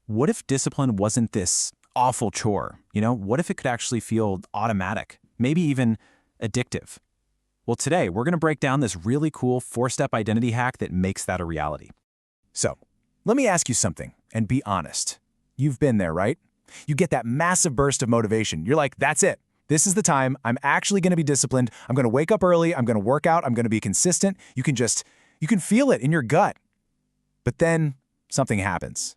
What if discipline wasn't this awful chore? What if it could actually feel automatic, maybe even addictive? Well, today we're going to break down this really cool 4-step identity hack that makes that a reality. So, let me ask you something, and be honest. You've been there, right? You get that massive burst of motivation. You're like, that's it. This is the time. I'm actually going to be disciplined. I'm going to wake up early. I'm going to work out. I'm going to be consistent. You can feel it in your gut. But then something happens.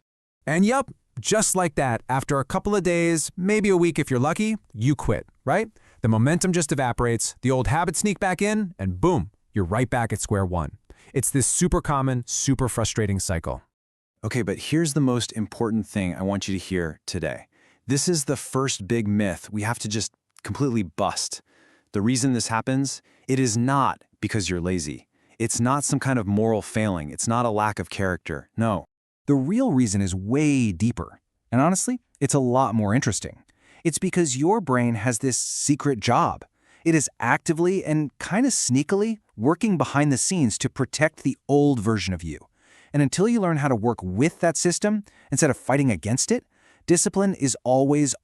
And yup, just like that, after a couple of days, maybe a week if you're lucky, you quit, right? The momentum just evaporates, the old habits sneak back in, and boom, you're right back at square one. It's this super common, super frustrating cycle. Okay, but here's the most important thing I want you to hear today. This is the first big myth we have to just completely bust. The reason this happens, it is not because you're lazy. It's not some kind of moral failing. It's not a lack of character. No. The real reason is way deeper. And honestly, it's a lot more interesting. It's because your brain has this secret job. It is actively and kind of sneakily working behind the scenes to protect the old version of you. And until you learn how to work with that system instead of fighting against it, discipline is always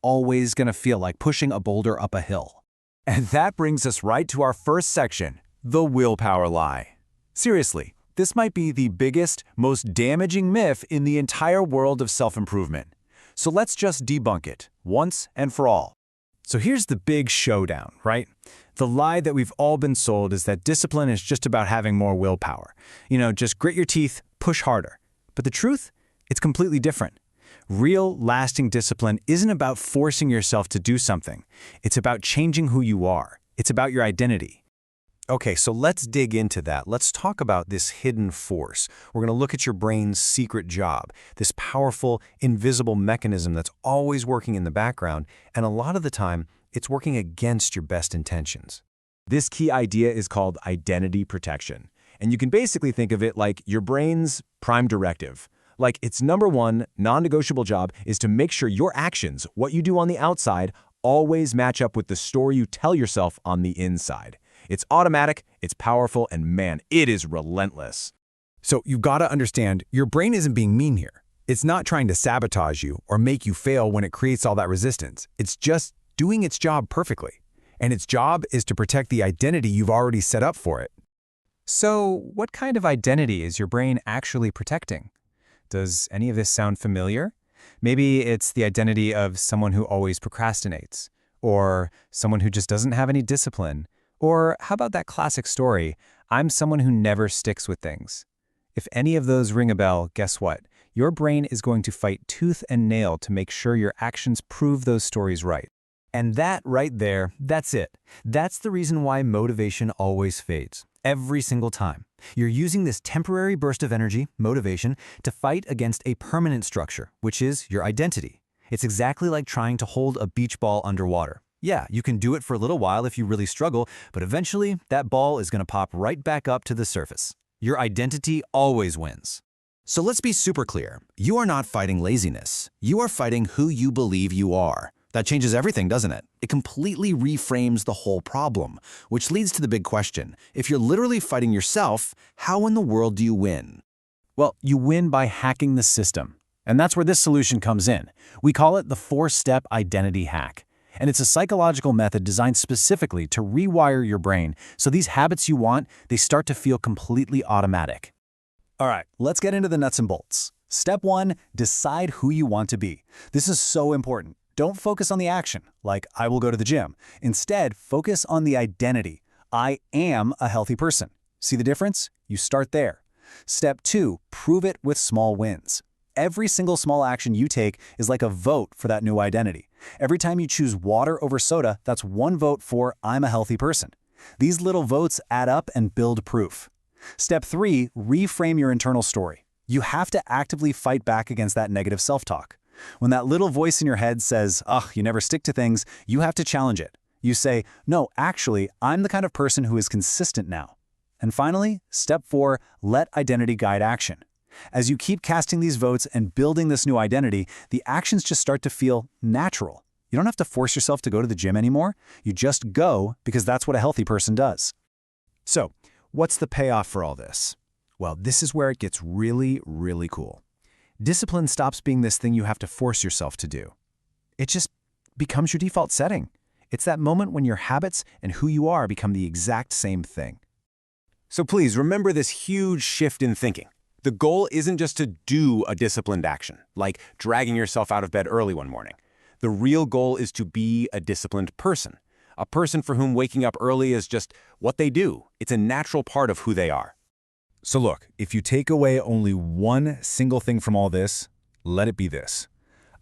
going to feel like pushing a boulder up a hill. And that brings us right to our first section, the willpower lie. Seriously, this might be the biggest, most damaging myth in the entire world of self-improvement. So let's just debunk it, once and for all. So here's the big showdown, right? The lie that we've all been sold is that discipline is just about having more willpower. Just grit your teeth, push harder. But the truth? It's completely different. Real, lasting discipline isn't about forcing yourself to do something. It's about changing who you are. It's about your identity. Okay, so let's dig into that. Let's talk about this hidden force. We're going to look at your brain's secret job, this powerful, invisible mechanism that's always working in the background, and a lot of the time, it's working against your best intentions. This key idea is called identity protection, and you can basically think of it like your brain's prime directive. Like its number one, non-negotiable job is to make sure your actions, what you do on the outside, always match up with the story you tell yourself on the inside. It's automatic, it's powerful, and man, it is relentless. So you've got to understand, your brain isn't being mean here. It's not trying to sabotage you or make you fail when it creates all that resistance. It's just doing its job perfectly. And its job is to protect the identity you've already set up for it. So what kind of identity is your brain actually protecting? Does any of this sound familiar? Maybe it's the identity of someone who always procrastinates, or someone who just doesn't have any discipline. Or how about that classic story, I'm someone who never sticks with things. If any of those ring a bell, guess what? Your brain is going to fight tooth and nail to make sure your actions prove those stories right. And that right there, that's it. That's the reason why motivation always fades. Every single time. You're using this temporary burst of energy, motivation, to fight against a permanent structure, which is your identity. It's exactly like trying to hold a beach ball underwater. Yeah, you can do it for a little while if you really struggle, but eventually that ball is going to pop right back up to the surface. Your identity always wins. So let's be super clear. You are not fighting laziness. You are fighting who you believe you are. That changes everything, doesn't it? It completely reframes the whole problem, which leads to the big question. If you're literally fighting yourself, how in the world do you win? Well, you win by hacking the system. And that's where this solution comes in. We call it the 4-step identity hack. And it's a psychological method designed specifically to rewire your brain so these habits you want, they start to feel completely automatic. All right, let's get into the nuts and bolts. Step 1, decide who you want to be. This is so important. Don't focus on the action, like I will go to the gym. Instead, focus on the identity. I am a healthy person. See the difference? You start there. Step 2, prove it with small wins. Every single small action you take is like a vote for that new identity. Every time you choose water over soda, that's one vote for I'm a healthy person. These little votes add up and build proof. Step 3, reframe your internal story. You have to actively fight back against that negative self-talk. When that little voice in your head says, ugh, you never stick to things, you have to challenge it. You say, no, actually, I'm the kind of person who is consistent now. And finally, step 4, let identity guide action. As you keep casting these votes and building this new identity, the actions just start to feel natural. You don't have to force yourself to go to the gym anymore. You just go because that's what a healthy person does. So, what's the payoff for all this? Well, this is where it gets really, really cool. discipline stops being this thing you have to force yourself to do. It just becomes your default setting. It's that moment when your habits and who you are become the exact same thing. So please remember this huge shift in thinking. The goal isn't just to do a disciplined action, like dragging yourself out of bed early one morning. The real goal is to be a disciplined person, a person for whom waking up early is just what they do. It's a natural part of who they are. So look, if you take away only one single thing from all this, let it be this.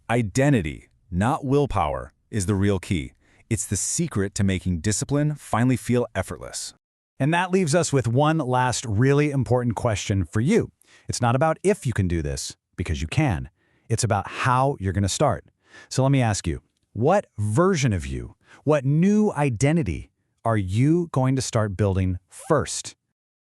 Identity, not willpower, is the real key. It's the secret to making discipline finally feel effortless. And that leaves us with one last really important question for you. It's not about if you can do this, because you can. It's about how you're going to start. So let me ask you, what version of you, what new identity are you going to start building first?